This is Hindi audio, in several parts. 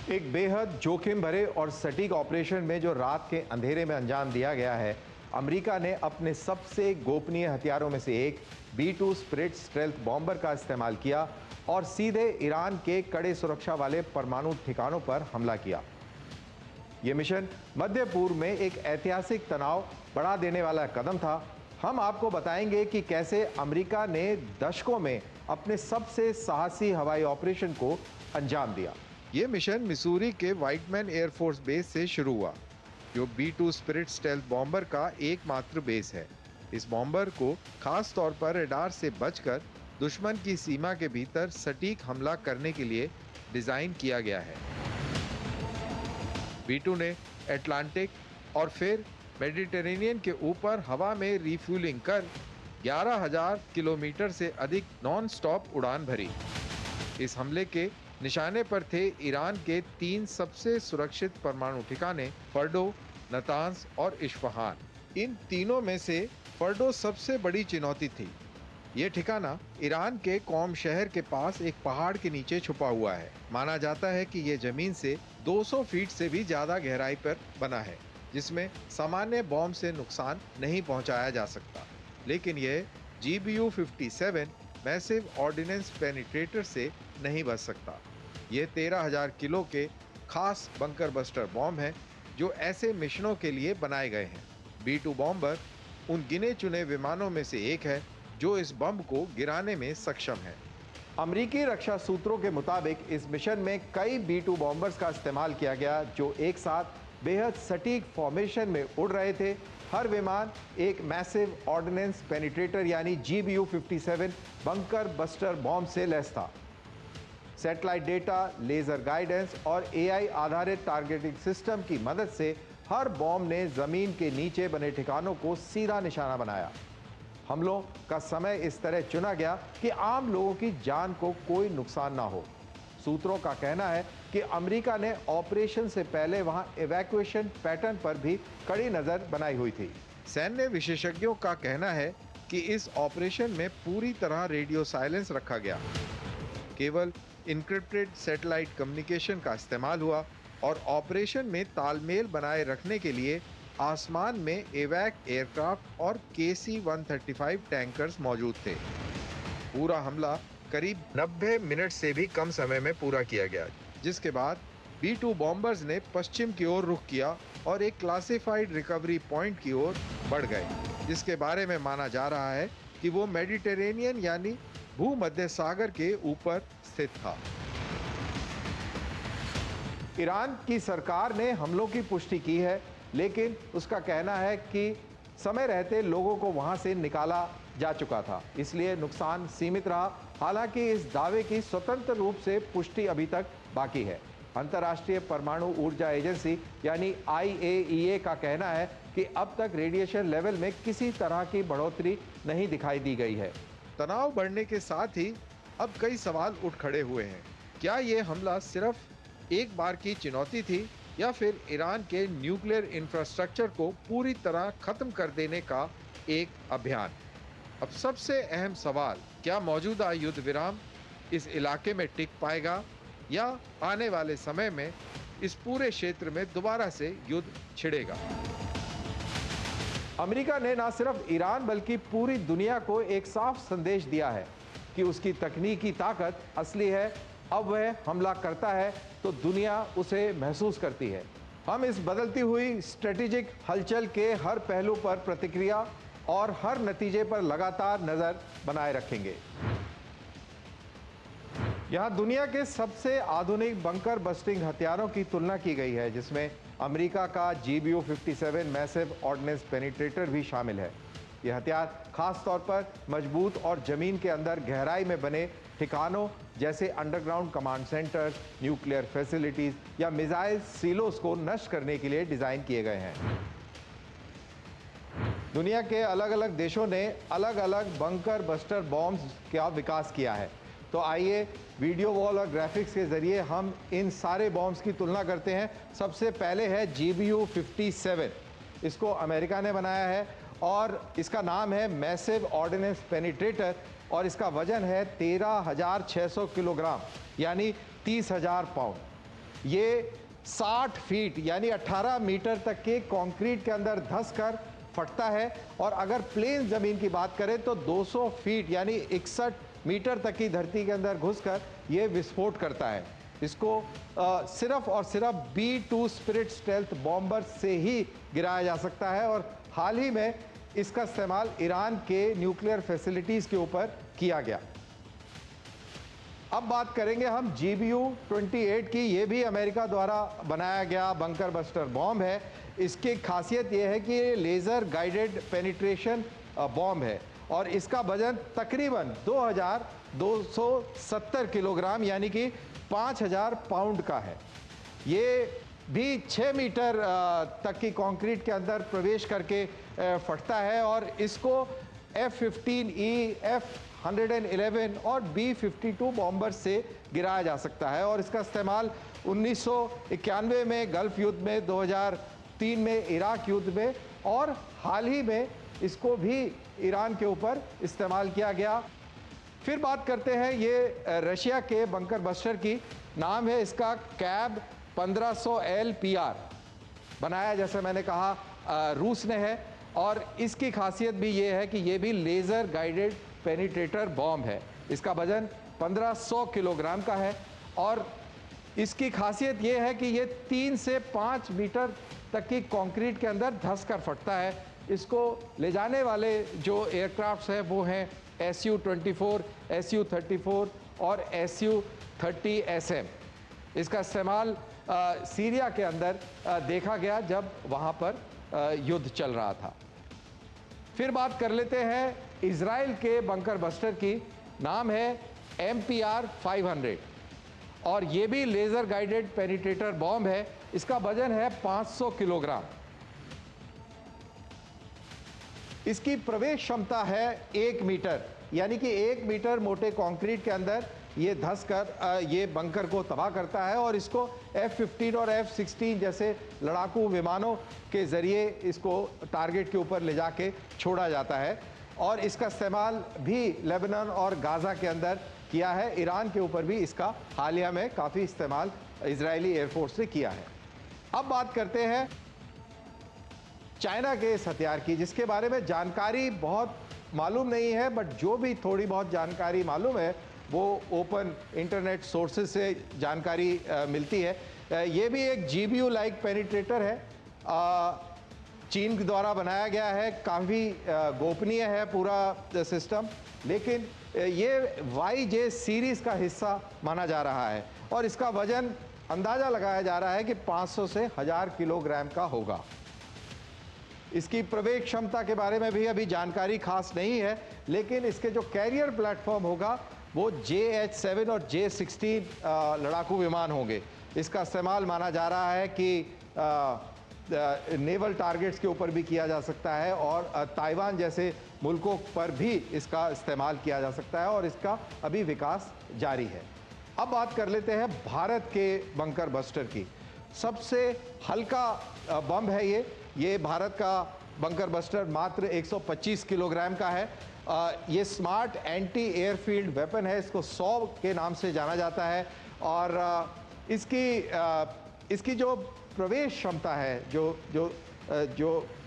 एक बेहद जोखिम भरे और सटीक ऑपरेशन में जो रात के अंधेरे में अंजाम दिया गया है, अमेरिका ने अपने सबसे गोपनीय हथियारों में से एक B-2 स्पिरिट स्टेल्थ बॉम्बर का इस्तेमाल किया और सीधे ईरान के कड़े सुरक्षा वाले परमाणु ठिकानों पर हमला किया। यह मिशन मध्य पूर्व में एक ऐतिहासिक तनाव बढ़ा देने वाला कदम था। हम आपको बताएंगे कि कैसे अमेरिका ने दशकों में अपने सबसे साहसी हवाई ऑपरेशन को अंजाम दिया। ये मिशन मिसूरी के व्हाइटमैन एयरफोर्स बेस से शुरू हुआ, जो B-2 स्पिरिट स्टेल्थ बॉम्बर का एकमात्र बेस है। इस बॉम्बर को खास तौर पर रडार से बचकर दुश्मन की सीमा के भीतर सटीक हमला करने के लिए डिजाइन किया गया है। B-2 ने अटलांटिक और फिर मेडिटेरेनियन के ऊपर हवा में रिफ्यूलिंग कर 11,000 किलोमीटर से अधिक नॉन स्टॉप उड़ान भरी। इस हमले के निशाने पर थे ईरान के 3 सबसे सुरक्षित परमाणु ठिकाने फर्डो, नतांज और इस्फहान। इन तीनों में से फर्डो सबसे बड़ी चुनौती थी। यह ठिकाना ईरान के कौम शहर के पास एक पहाड़ के नीचे छुपा हुआ है। माना जाता है कि यह जमीन से 200 फीट से भी ज्यादा गहराई पर बना है, जिसमें सामान्य बॉम्ब से नुकसान नहीं पहुंचाया जा सकता। लेकिन यह GBU-57 मैसिव ऑर्डिनेंस पेनिट्रेटर से नहीं बच सकता। ये 13,000 किलो के खास बंकर बस्टर बॉम्ब हैं, जो ऐसे मिशनों के लिए बनाए गए हैं। B-2 बॉम्बर उन गिने चुने विमानों में से एक है जो इस बम को गिराने में सक्षम है। अमेरिकी रक्षा सूत्रों के मुताबिक इस मिशन में कई B-2 बॉम्बर्स का इस्तेमाल किया गया, जो एक साथ बेहद सटीक फॉर्मेशन में उड़ रहे थे। हर विमान एक मैसिव ऑर्डिनेंस पेनिट्रेटर यानी GBU-57 बंकर बस्टर बॉम्ब से लैस था। सैटेलाइट डेटा, लेजर गाइडेंस और AI आधारित टारगेटिंग सिस्टम की मदद से हर बॉम्ब ने जमीन के नीचे बने ठिकानों को सीधा निशाना बनाया। हमलों का समय इस तरह चुना गया कि आम लोगों की जान को कोई नुकसान ना हो। सूत्रों का कहना है कि अमेरिका ने ऑपरेशन से पहले वहां इवैक्यूएशन पैटर्न पर भी कड़ी नजर बनाई हुई थी। सैन्य विशेषज्ञों का कहना है कि इस ऑपरेशन में पूरी तरह रेडियो साइलेंस रखा गया। केवल इनक्रिप्टेड सैटेलाइट कम्युनिकेशन का इस्तेमाल हुआ और ऑपरेशन में तालमेल बनाए रखने के लिए आसमान में एवैक एयरक्राफ्ट और KC-135 टैंकर्स मौजूद थे। पूरा हमला करीब 90 मिनट से भी कम समय में पूरा किया गया, जिसके बाद B-2 बॉम्बर्स ने पश्चिम की ओर रुख किया और एक क्लासिफाइड रिकवरी पॉइंट की ओर बढ़ गए, जिसके बारे में माना जा रहा है कि वो मेडिटेरेनियन यानी भूमध्य सागर के ऊपर स्थित था। ईरान की सरकार ने हमलों की पुष्टि की है, लेकिन उसका कहना है कि समय रहते लोगों को वहां से निकाला जा चुका था, इसलिए नुकसान सीमित रहा। हालांकि इस दावे की स्वतंत्र रूप से पुष्टि अभी तक बाकी है। अंतर्राष्ट्रीय परमाणु ऊर्जा एजेंसी यानी IAEA का कहना है कि अब तक रेडिएशन लेवल में किसी तरह की बढ़ोतरी नहीं दिखाई दी गई है। तनाव बढ़ने के साथ ही अब कई सवाल उठ खड़े हुए हैं। क्या ये हमला सिर्फ एक बार की चुनौती थी या फिर ईरान के न्यूक्लियर इंफ्रास्ट्रक्चर को पूरी तरह खत्म कर देने का एक अभियान? अब सबसे अहम सवाल, क्या मौजूदा युद्ध विराम इस इलाके में टिक पाएगा या आने वाले समय में इस पूरे क्षेत्र में दोबारा से युद्ध छिड़ेगा? अमेरिका ने न सिर्फ ईरान बल्कि पूरी दुनिया को एक साफ संदेश दिया है कि उसकी तकनीकी ताकत असली है। अब वह हमला करता है तो दुनिया उसे महसूस करती है। हम इस बदलती हुई स्ट्रेटेजिक हलचल के हर पहलू पर प्रतिक्रिया और हर नतीजे पर लगातार नजर बनाए रखेंगे। यहां दुनिया के सबसे आधुनिक बंकर बस्टिंग हथियारों की तुलना की गई है, जिसमें अमेरिका का GBU-57 मैसिव ऑर्डिनेंस पेनिट्रेटर भी शामिल है। यह हथियार खास तौर पर मजबूत और जमीन के अंदर गहराई में बने ठिकानों जैसे underground command centres, nuclear facilities या मिसाइल सीलोस को नष्ट करने के लिए डिजाइन किए गए हैं। दुनिया के अलग अलग देशों ने अलग अलग बंकर बस्टर बॉम्ब्स का विकास किया है। तो आइए वीडियो वॉल और ग्राफिक्स के जरिए हम इन सारे बॉम्ब्स की तुलना करते हैं। सबसे पहले है GBU-57। इसको अमेरिका ने बनाया है और इसका नाम है मैसिव ऑर्डिनेंस पेनिट्रेटर और इसका वजन है 13,600 किलोग्राम यानी 30,000 पाउंड। ये 60 फीट यानी 18 मीटर तक के कंक्रीट के अंदर धंस कर फटता है। और अगर प्लेन ज़मीन की बात करें तो 200 फीट यानी 61 मीटर तक की धरती के अंदर घुसकर ये विस्फोट करता है। इसको सिर्फ और सिर्फ B-2 स्पिरिट स्टेल्थ बॉम्बर से ही गिराया जा सकता है। और हाल ही में इसका इस्तेमाल ईरान के न्यूक्लियर फैसिलिटीज़ के ऊपर किया गया। अब बात करेंगे हम GBU-28 की। ये भी अमेरिका द्वारा बनाया गया बंकर बस्टर बॉम्ब है। इसकी खासियत ये है कि ये लेज़र गाइडेड पेनिट्रेशन बॉम्ब है और इसका वजन तकरीबन 2270 किलोग्राम यानी कि 5000 पाउंड का है। ये भी 6 मीटर तक की कंक्रीट के अंदर प्रवेश करके फटता है और इसको F-15E, F-111 और B-52 बॉम्बर से गिराया जा सकता है। और इसका इस्तेमाल 1991 में गल्फ युद्ध में, 2003 में इराक युद्ध में और हाल ही में इसको भी ईरान के ऊपर इस्तेमाल किया गया। फिर बात करते हैं ये रशिया के बंकर बस्टर की। नाम है इसका कैब 1500 LPR। बनाया, जैसे मैंने कहा, रूस ने है और इसकी खासियत भी ये है कि ये भी लेज़र गाइडेड पेनिट्रेटर बॉम्ब है। इसका वजन 1500 किलोग्राम का है और इसकी खासियत ये है कि ये 3 से 5 मीटर तक की कंक्रीट के अंदर धंस कर फटता है। इसको ले जाने वाले जो एयरक्राफ्ट्स हैं वो हैं Su-24, Su-34 और Su-30SM। इसका इस्तेमाल सीरिया के अंदर देखा गया जब वहाँ पर युद्ध चल रहा था। फिर बात कर लेते हैं इजराइल के बंकर बस्टर की। नाम है MPR 500 और ये भी लेज़र गाइडेड पेनिट्रेटर बॉम्ब है। इसका वजन है 500 किलोग्राम। इसकी प्रवेश क्षमता है 1 मीटर यानी कि 1 मीटर मोटे कंक्रीट के अंदर ये धंस कर ये बंकर को तबाह करता है और इसको F-15 और F-16 जैसे लड़ाकू विमानों के ज़रिए इसको टारगेट के ऊपर ले जाके छोड़ा जाता है। और इसका इस्तेमाल भी लेबनान और गाज़ा के अंदर किया है। ईरान के ऊपर भी इसका हालिया में काफ़ी इस्तेमाल इजरायली एयरफोर्स ने किया है। अब बात करते हैं चाइना के इस हथियार की, जिसके बारे में जानकारी बहुत मालूम नहीं है, बट जो भी थोड़ी बहुत जानकारी मालूम है वो ओपन इंटरनेट सोर्सेज से जानकारी मिलती है। ये भी एक GBU लाइक पेनिट्रेटर है। चीन के द्वारा बनाया गया है। काफ़ी गोपनीय है पूरा सिस्टम, लेकिन ये YJ सीरीज़ का हिस्सा माना जा रहा है और इसका वजन अंदाज़ा लगाया जा रहा है कि 500 से 1000 किलोग्राम का होगा। इसकी प्रवेश क्षमता के बारे में भी अभी जानकारी खास नहीं है, लेकिन इसके जो कैरियर प्लेटफॉर्म होगा वो JH-7 और J-16 लड़ाकू विमान होंगे। इसका इस्तेमाल माना जा रहा है कि नेवल टारगेट्स के ऊपर भी किया जा सकता है और ताइवान जैसे मुल्कों पर भी इसका इस्तेमाल किया जा सकता है और इसका अभी विकास जारी है। अब बात कर लेते हैं भारत के बंकर बस्टर की। सबसे हल्का बम है ये भारत का बंकर बस्टर मात्र 125 किलोग्राम का है। ये स्मार्ट एंटी एयरफील्ड वेपन है। इसको 100 के नाम से जाना जाता है और इसकी जो प्रवेश क्षमता है, जो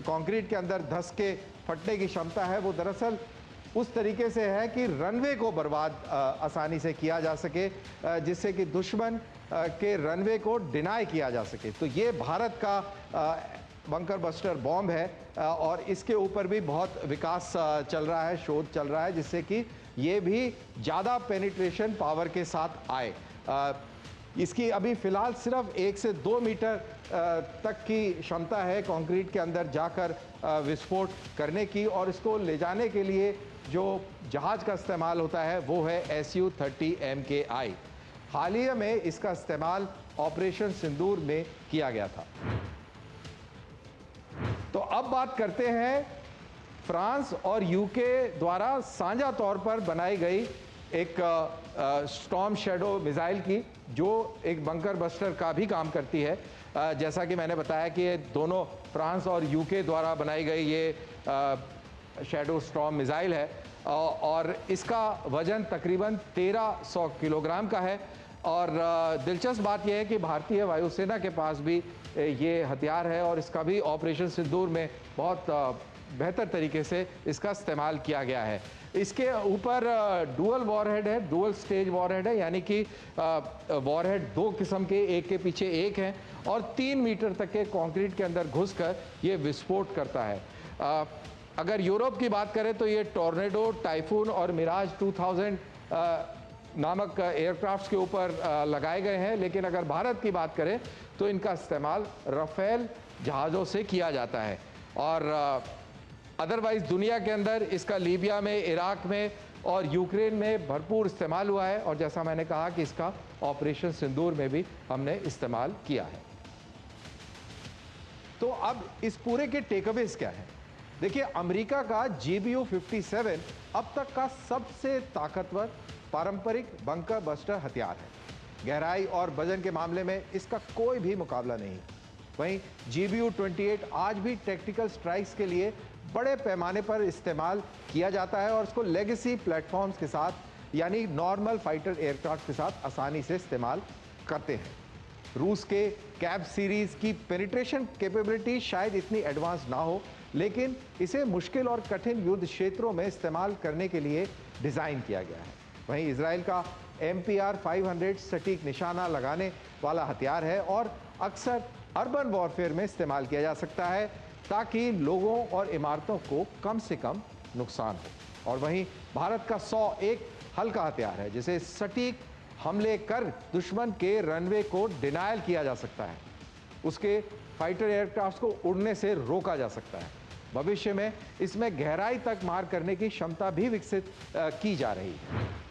कंक्रीट के अंदर धंस के फटने की क्षमता है, वो दरअसल उस तरीके से है कि रनवे को बर्बाद आसानी से किया जा सके, जिससे कि दुश्मन के रनवे को डिनाई किया जा सके। तो ये भारत का बंकर बस्टर बॉम्ब है और इसके ऊपर भी बहुत विकास चल रहा है, शोध चल रहा है, जिससे कि ये भी ज़्यादा पेनिट्रेशन पावर के साथ आए। इसकी अभी फ़िलहाल सिर्फ 1 से 2 मीटर तक की क्षमता है कंक्रीट के अंदर जाकर विस्फोट करने की और इसको ले जाने के लिए जो जहाज़ का इस्तेमाल होता है वो है Su-30 MKI। हाल ही में इसका इस्तेमाल ऑपरेशन सिंदूर में किया गया था। तो अब बात करते हैं फ्रांस और यूके द्वारा साझा तौर पर बनाई गई एक स्टॉर्म शैडो मिसाइल की, जो एक बंकर बस्टर का भी काम करती है। जैसा कि मैंने बताया कि ये दोनों फ्रांस और यूके द्वारा बनाई गई ये शैडो स्टॉर्म मिसाइल है और इसका वजन तकरीबन 1300 किलोग्राम का है। और दिलचस्प बात यह है कि भारतीय वायुसेना के पास भी ये हथियार है और इसका भी ऑपरेशन सिंदूर में बहुत बेहतर तरीके से इसका इस्तेमाल किया गया है। इसके ऊपर डुअल वॉरहेड है, डुअल स्टेज वॉरहेड है, यानी कि वॉरहेड दो किस्म के, एक के पीछे एक हैं और 3 मीटर तक के कंक्रीट के अंदर घुसकर ये विस्फोट करता है। अगर यूरोप की बात करें तो ये टॉर्नेडो, टाइफून और मिराज 2000 नामक एयरक्राफ्ट्स के ऊपर लगाए गए हैं, लेकिन अगर भारत की बात करें तो इनका इस्तेमाल राफेल जहाज़ों से किया जाता है। और अदरवाइज दुनिया के अंदर इसका लीबिया में, इराक में और यूक्रेन में भरपूर इस्तेमाल हुआ है और जैसा मैंने कहा कि इसका ऑपरेशन सिंदूर में भी हमने इस्तेमाल किया है। तो अब इस पूरे के टेकअवेज क्या है? देखिए, अमेरिका का GBU-57 अब तक का सबसे ताकतवर पारंपरिक बंकर बस्टर हथियार है। गहराई और वजन के मामले में इसका कोई भी मुकाबला नहीं। वहीं GBU-28 आज भी टैक्टिकल स्ट्राइक्स के लिए बड़े पैमाने पर इस्तेमाल किया जाता है और इसको लेगेसी प्लेटफॉर्म्स के साथ यानी नॉर्मल फाइटर एयरक्राफ्ट के साथ आसानी से इस्तेमाल करते हैं। रूस के कैब सीरीज की पेनिट्रेशन कैपेबिलिटी शायद इतनी एडवांस ना हो, लेकिन इसे मुश्किल और कठिन युद्ध क्षेत्रों में इस्तेमाल करने के लिए डिज़ाइन किया गया है। वहीं इजराइल का MPR 500 सटीक निशाना लगाने वाला हथियार है और अक्सर अर्बन वॉरफेयर में इस्तेमाल किया जा सकता है ताकि लोगों और इमारतों को कम से कम नुकसान हो। और वहीं भारत का 101 हल्का हथियार है जिसे सटीक हमले कर दुश्मन के रनवे को डिनायल किया जा सकता है, उसके फाइटर एयरक्राफ्ट को उड़ने से रोका जा सकता है। भविष्य में इसमें गहराई तक मार करने की क्षमता भी विकसित की जा रही है।